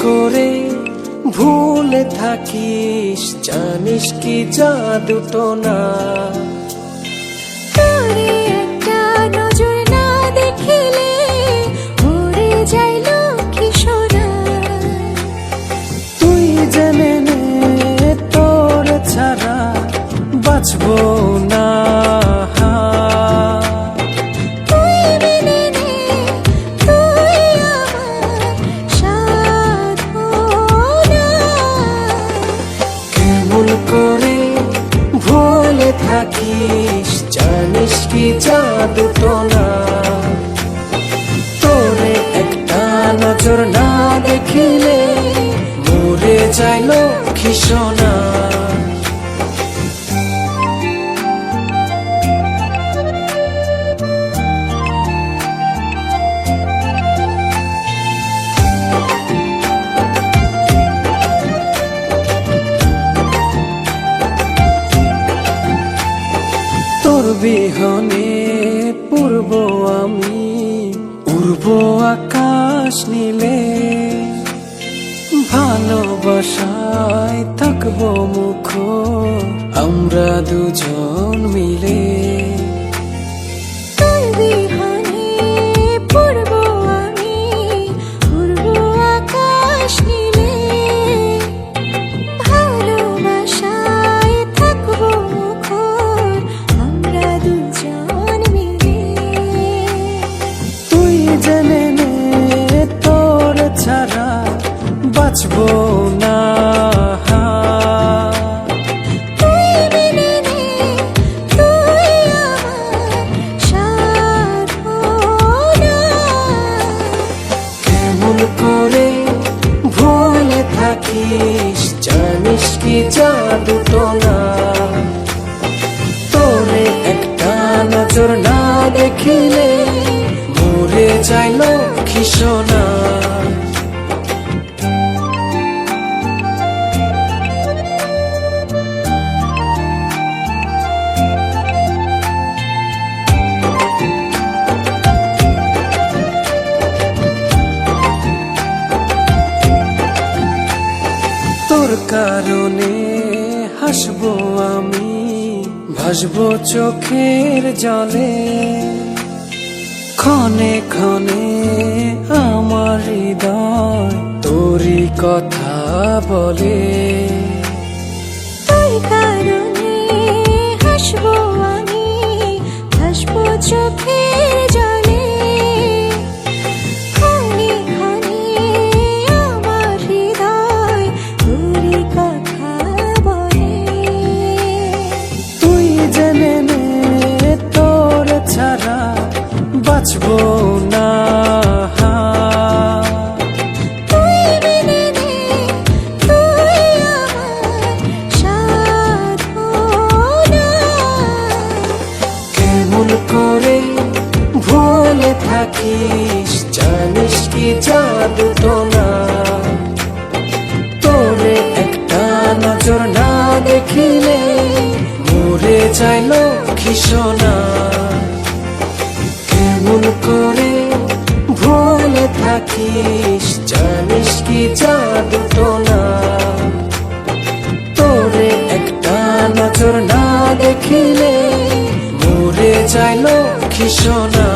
করে ভুলে থাকিস, জানিস কি জাদুটো না। তোরে একটা নজর না দেখিলে উড়ে যায় লক্ষ্মী সোনা। তুই জেনে নে তোর ছাড়া বাঁচবো না। তুই মেনে নে, তুই আমার সাধনা। কেমন করে ভুলে থাকিস, জানিস কি জাদুটো না। তোরে একটা নজর না দেখিলে মরে যায় লক্ষ্মী সোনা। তোর বিহনে পূর্ব আমি উড়ব আকাশ নীলে, ভালোবাসায় থাকবো মুখর আমরা দুজন মিলে। তোর বিহানে পূর্ব আমি উড়ব আকাশ নীলে, ভালোবাসায় থাকবো মুখর আমরা দুজন মিলে। তুই জেনে নে তোর ছাড়া বাঁচবো না। তুই মেনে নে, তুই আমার সাধনা। কেমন করে ভুলে থাকিস, জানিস কি জাদুটো না। তোরে একটা নজর না দেখিলে মরে যায় লক্ষ্মী সোনা। তোর কারণে হাসবো আমি, ভাসবো চোখের জলে। ক্ষণে ক্ষণে আমার হৃদয় তোরই কথা বলে। তোর কারণে হাসবো আমি, হাসবো চোখের জলে। ক্ষণে ক্ষণে আমার হৃদয় তোরই কথা বলে। তুই জেনে নে তোর ছাড়া বাঁচবো না। তুই মেনে নে, তুই আমার সাধনা। কেমন করে ভুলে থাকিস, জানিস কি জাদুটো না। তোরে একটা নজর না দেখিলে মরে যায় লক্ষ্মী সোনা। কেমন করে ভুলে থাকিস, জানিস কি জাদুটো না। তোরে একটা নজর না দেখিলে মরে যায় লক্ষ্মী সোনা।